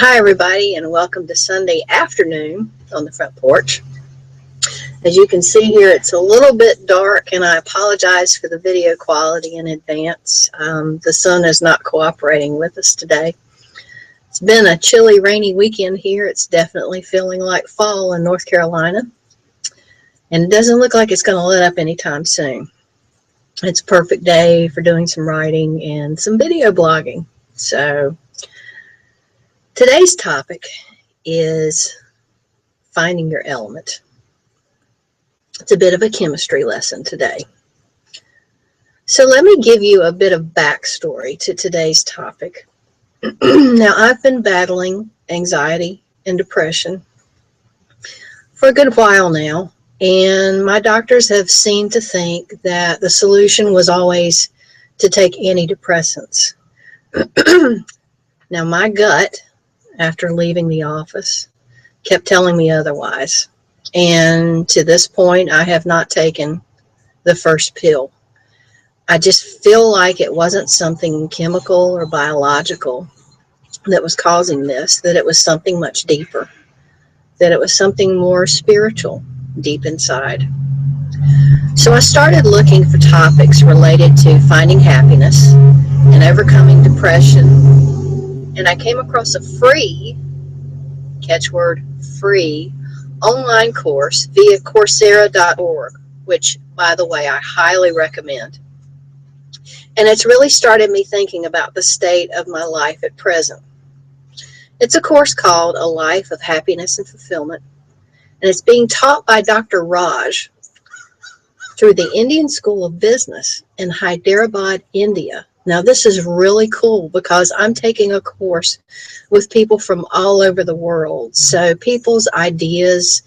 Hi, everybody, and welcome to Sunday afternoon on the front porch. As you can see here, it's a little bit dark, and I apologize for the video quality in advance. The sun is not cooperating with us today. It's been a chilly, rainy weekend here. It's definitely feeling like fall in North Carolina, and it doesn't look like it's going to let up anytime soon. It's a perfect day for doing some writing and some video blogging. So today's topic is finding your element. It's a bit of a chemistry lesson today. So let me give you a bit of backstory to today's topic. Now, I've been battling anxiety and depression for a good while now, and my doctors have seemed to think that the solution was always to take antidepressants. Now, my gut, after leaving the office, kept telling me otherwise. And to this point, I have not taken the first pill. I just feel like it wasn't something chemical or biological that was causing this, that it was something much deeper, that it was something more spiritual deep inside. So I started looking for topics related to finding happiness and overcoming depression. And I came across a free, catchword free, online course via Coursera.org, which, by the way, I highly recommend. And it's really started me thinking about the state of my life at present. It's a course called A Life of Happiness and Fulfillment, and it's being taught by Dr. Raj through the Indian School of Business in Hyderabad, India. Now, this is really cool because I'm taking a course with people from all over the world. So people's ideas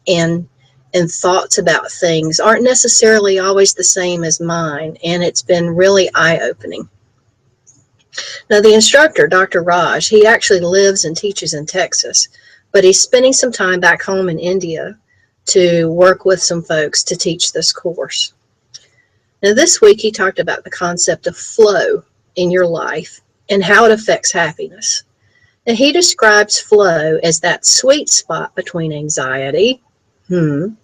and thoughts about things aren't necessarily always the same as mine, and it's been really eye-opening. Now, the instructor, Dr. Raj, he actually lives and teaches in Texas, but he's spending some time back home in India to work with some folks to teach this course. Now, this week he talked about the concept of flow in your life and how it affects happiness. Now, he describes flow as that sweet spot between anxiety, and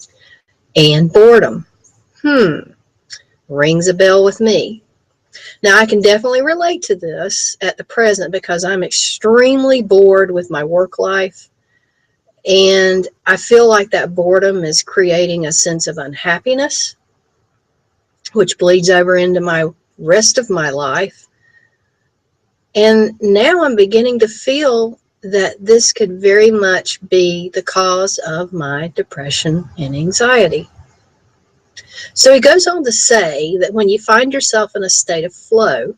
boredom. Rings a bell with me. Now, I can definitely relate to this at the present because I'm extremely bored with my work life, and I feel like that boredom is creating a sense of unhappiness, which bleeds over into my rest of my life. And now I'm beginning to feel that this could very much be the cause of my depression and anxiety. So he goes on to say that when you find yourself in a state of flow,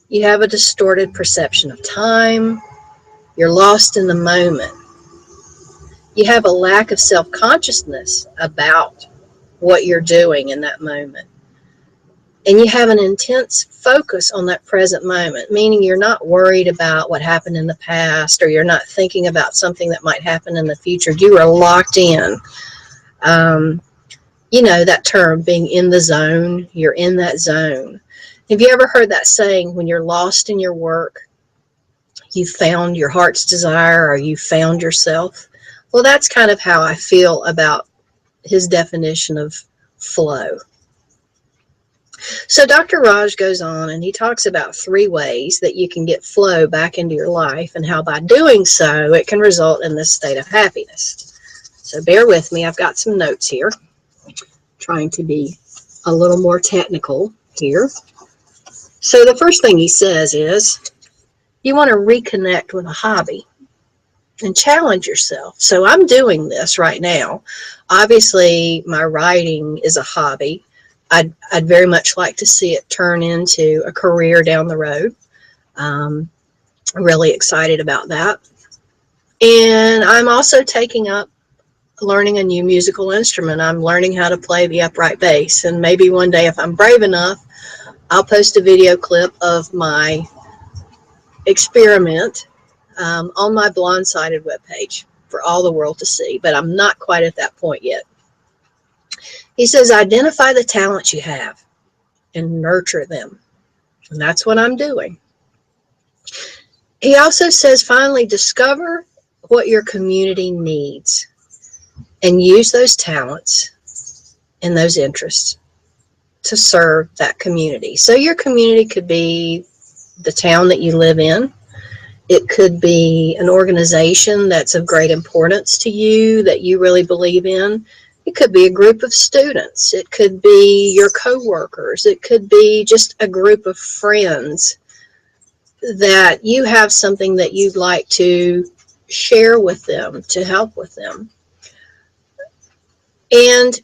you have a distorted perception of time, you're lost in the moment, you have a lack of self-consciousness about what you're doing in that moment. And you have an intense focus on that present moment, meaning you're not worried about what happened in the past, or you're not thinking about something that might happen in the future. You are locked in. You know that term, being in the zone. You're in that zone. Have you ever heard that saying, when you're lost in your work, you found your heart's desire, or you found yourself? Well, that's kind of how I feel about his definition of flow. So Dr. Raj goes on and he talks about 3 ways that you can get flow back into your life, and how by doing so it can result in this state of happiness. So bear with me, I've got some notes here, trying to be a little more technical here. So the first thing he says is you want to reconnect with a hobby and challenge yourself. So I'm doing this right now. Obviously, my writing is a hobby. I'd very much like to see it turn into a career down the road. I'm really excited about that. And I'm also taking up learning a new musical instrument. I'm learning how to play the upright bass. And maybe one day, if I'm brave enough, I'll post a video clip of my experiment on my Blonde-Sided webpage for all the world to see. But I'm not quite at that point yet. He says, identify the talents you have and nurture them. And that's what I'm doing. He also says, finally, discover what your community needs and use those talents and those interests to serve that community. So your community could be the town that you live in. It could be an organization that's of great importance to you that you really believe in. It could be a group of students. It could be your coworkers. It could be just a group of friends that you have something that you'd like to share with them, to help with them. And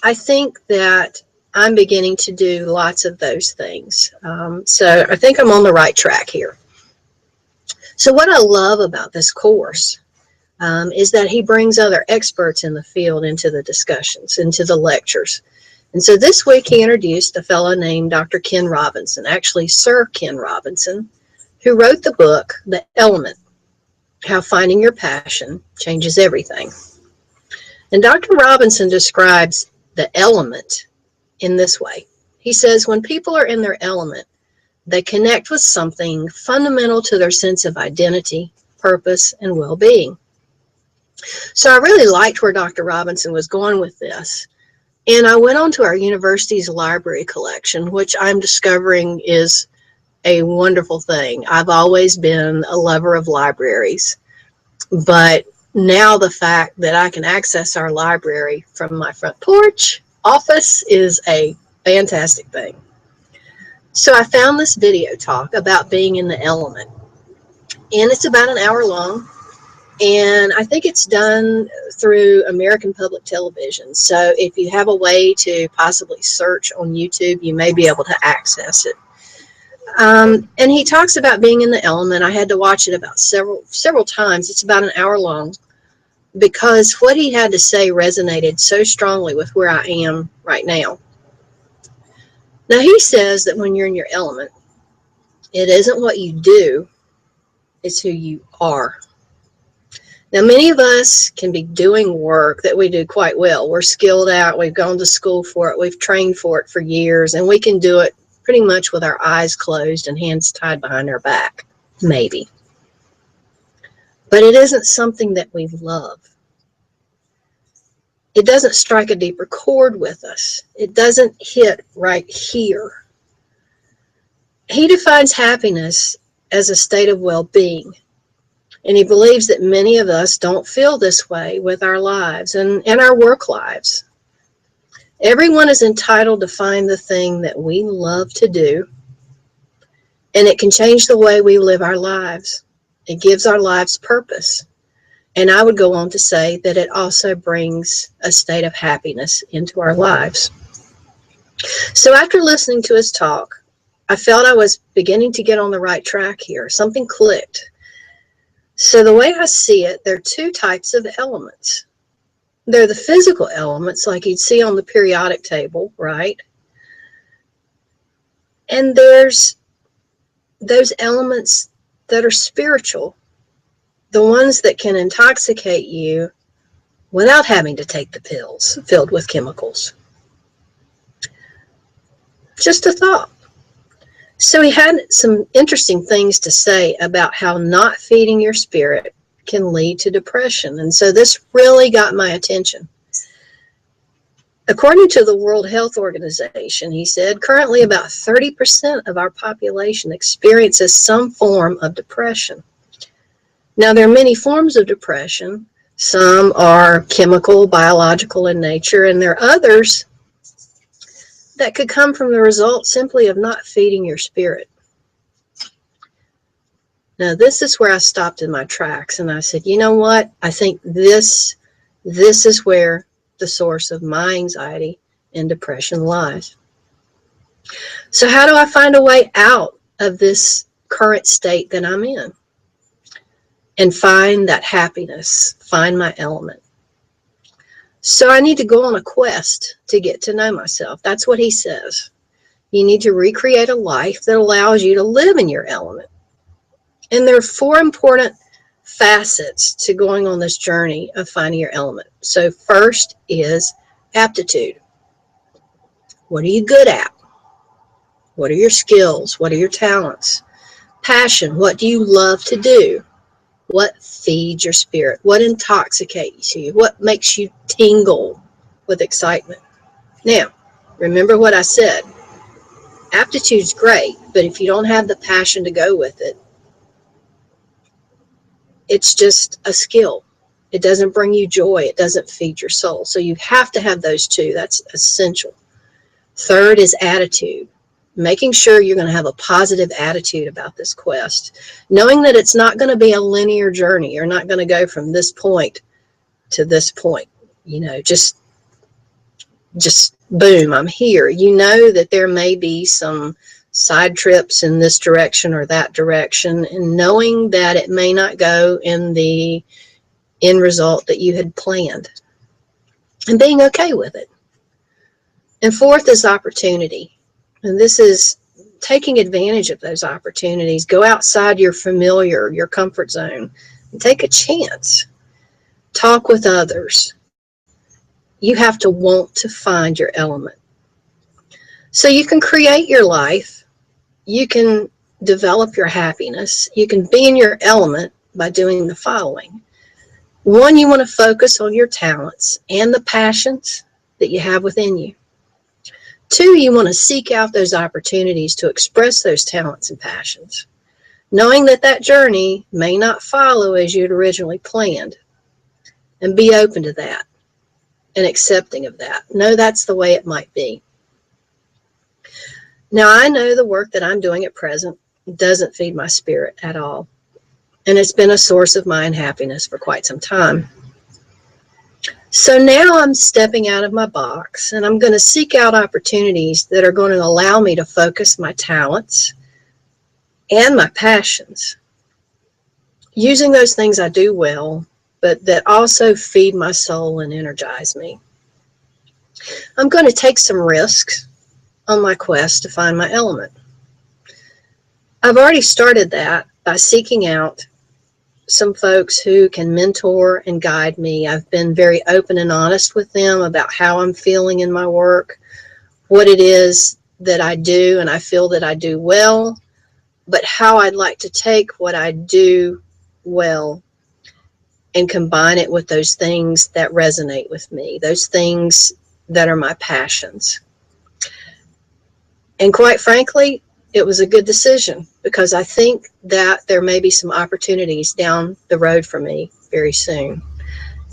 I think that I'm beginning to do lots of those things. So I think I'm on the right track here. So what I love about this course is that he brings other experts in the field into the discussions, into the lectures. And so this week he introduced a fellow named Dr. Ken Robinson, actually Sir Ken Robinson, who wrote the book, The Element, How Finding Your Passion Changes Everything. And Dr. Robinson describes the element in this way. He says, when people are in their element, they connect with something fundamental to their sense of identity, purpose, and well-being. So I really liked where Dr. Robinson was going with this. And I went on to our university's library collection, which I'm discovering is a wonderful thing. I've always been a lover of libraries, but now the fact that I can access our library from my front porch office is a fantastic thing. So I found this video talk about being in the element, and it's about an hour long, and I think it's done through American Public Television. So if you have a way to possibly search on YouTube, you may be able to access it. And he talks about being in the element. I had to watch it about several times. It's about an hour long because what he had to say resonated so strongly with where I am right now. Now, he says that when you're in your element, it isn't what you do, it's who you are. Now, many of us can be doing work that we do quite well. We're skilled out, we've gone to school for it, we've trained for it for years, and we can do it pretty much with our eyes closed and hands tied behind our back, maybe. But it isn't something that we love. It doesn't strike a deeper chord with us. It doesn't hit right here. He defines happiness as a state of well-being. And he believes that many of us don't feel this way with our lives and our work lives. Everyone is entitled to find the thing that we love to do, and it can change the way we live our lives. It gives our lives purpose. And I would go on to say that it also brings a state of happiness into our lives. So after listening to his talk, I felt I was beginning to get on the right track here. Something clicked. So the way I see it, there are two types of elements. They're the physical elements like you'd see on the periodic table, right? And there's those elements that are spiritual, the ones that can intoxicate you without having to take the pills filled with chemicals. Just a thought. So he had some interesting things to say about how not feeding your spirit can lead to depression. And so this really got my attention. According to the World Health Organization, he said, currently about 30% of our population experiences some form of depression. Now, there are many forms of depression. Some are chemical, biological in nature, and there are others that could come from the result simply of not feeding your spirit. Now, this is where I stopped in my tracks, and I said, you know what? I think this is where the source of my anxiety and depression lies. So how do I find a way out of this current state that I'm in and find that happiness, find my element? So I need to go on a quest to get to know myself. That's what he says. You need to recreate a life that allows you to live in your element. And there are 4 important facets to going on this journey of finding your element. So first is aptitude. What are you good at? What are your skills? What are your talents? Passion, what do you love to do? What feeds your spirit? What intoxicates you? What makes you tingle with excitement? Now, remember what I said. Aptitude's great, but if you don't have the passion to go with it, it's just a skill. It doesn't bring you joy. It doesn't feed your soul. So you have to have those two. That's essential. Third is attitude. Making sure you're going to have a positive attitude about this quest. Knowing that it's not going to be a linear journey. You're not going to go from this point to this point. You know, just boom, I'm here. You know that there may be some side trips in this direction or that direction, and knowing that it may not go in the end result that you had planned, and being okay with it. And fourth is opportunity. And this is taking advantage of those opportunities. Go outside your familiar, your comfort zone, and take a chance. Talk with others. You have to want to find your element. So you can create your life. You can develop your happiness. You can be in your element by doing the following. One, you want to focus on your talents and the passions that you have within you. Two, you want to seek out those opportunities to express those talents and passions, knowing that that journey may not follow as you'd originally planned, and be open to that and accepting of that. No, that's the way it might be. Now, I know the work that I'm doing at present doesn't feed my spirit at all, and it's been a source of my unhappiness for quite some time. So now I'm stepping out of my box, and I'm going to seek out opportunities that are going to allow me to focus my talents and my passions, using those things I do well, but that also feed my soul and energize me. I'm going to take some risks on my quest to find my element. I've already started that by seeking out some folks who can mentor and guide me. I've been very open and honest with them about how I'm feeling in my work, what it is that I do and I feel that I do well, but how I'd like to take what I do well and combine it with those things that resonate with me, those things that are my passions. And quite frankly, it was a good decision, because I think that there may be some opportunities down the road for me very soon.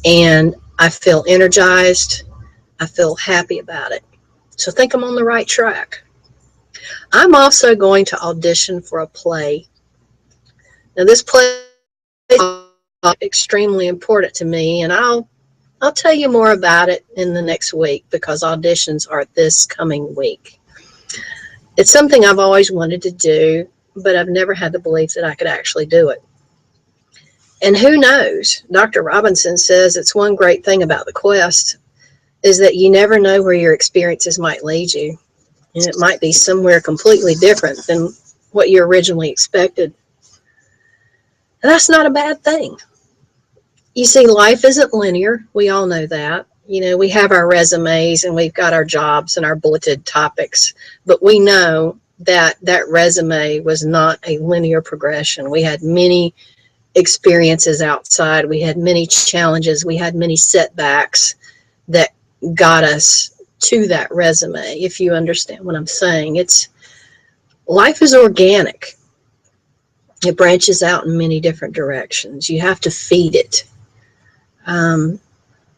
And I feel energized. I feel happy about it. So I think I'm on the right track. I'm also going to audition for a play. Now, this play is extremely important to me, and I'll tell you more about it in the next week, because auditions are this coming week. It's something I've always wanted to do, but I've never had the belief that I could actually do it. And who knows? Dr. Robinson says it's one great thing about the quest is that you never know where your experiences might lead you. And it might be somewhere completely different than what you originally expected. And that's not a bad thing. You see, life isn't linear. We all know that. You know, we have our resumes and we've got our jobs and our bulleted topics, but we know that that resume was not a linear progression. We had many experiences outside. We had many challenges. We had many setbacks that got us to that resume, if you understand what I'm saying. Life is organic. It branches out in many different directions. You have to feed it.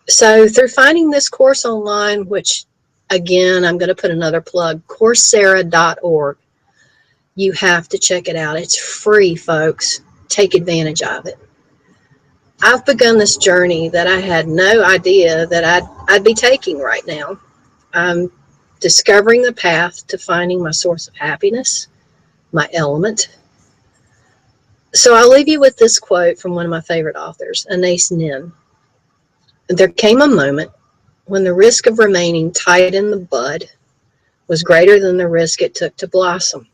So through finding this course online, which again, I'm going to put another plug, Coursera.org, you have to check it out. It's free, folks. Take advantage of it. I've begun this journey that I had no idea that I'd be taking right now. I'm discovering the path to finding my source of happiness, my element. So I'll leave you with this quote from one of my favorite authors, Anais Nin. There came a moment when the risk of remaining tied in the bud was greater than the risk it took to blossom.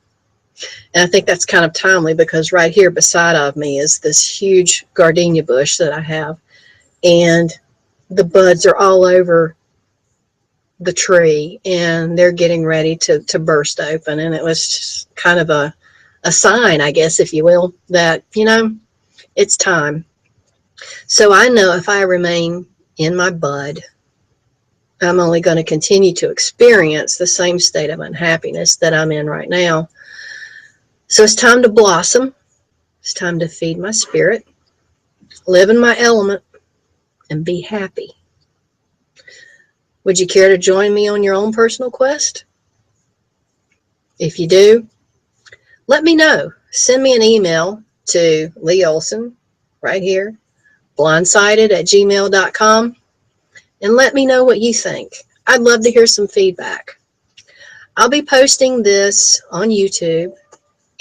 And I think that's kind of timely, because right here beside of me is this huge gardenia bush that I have, and the buds are all over the tree and they're getting ready to burst open. And it was just kind of a a sign, I guess, if you will, that, it's time. So I know if I remain in my bud, I'm only going to continue to experience the same state of unhappiness that I'm in right now. So it's time to blossom. It's time to feed my spirit, live in my element, and be happy. Would you care to join me on your own personal quest? If you do, let me know. Send me an email to Lee Olson, right here, blindsided@gmail.com, and let me know what you think. I'd love to hear some feedback. I'll be posting this on YouTube,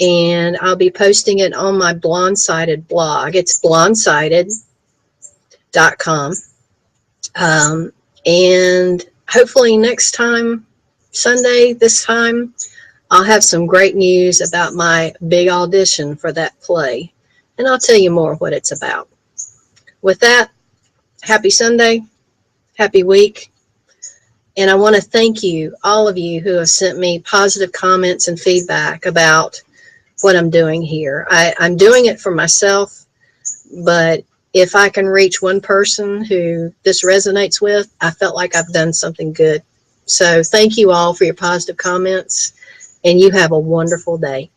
and I'll be posting it on my Blindsided blog. It's blindsided.com. And hopefully next time, Sunday, this time, I'll have some great news about my big audition for that play, and I'll tell you more what it's about. With that, happy Sunday, happy week, and I want to thank you, all of you who have sent me positive comments and feedback about what I'm doing here. I'm doing it for myself, but if I can reach one person who this resonates with, I felt like I've done something good. So thank you all for your positive comments, and you have a wonderful day.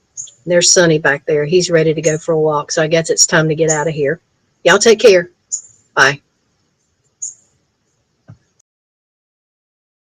There's Sonny back there. He's ready to go for a walk, so I guess it's time to get out of here. Y'all take care. Bye.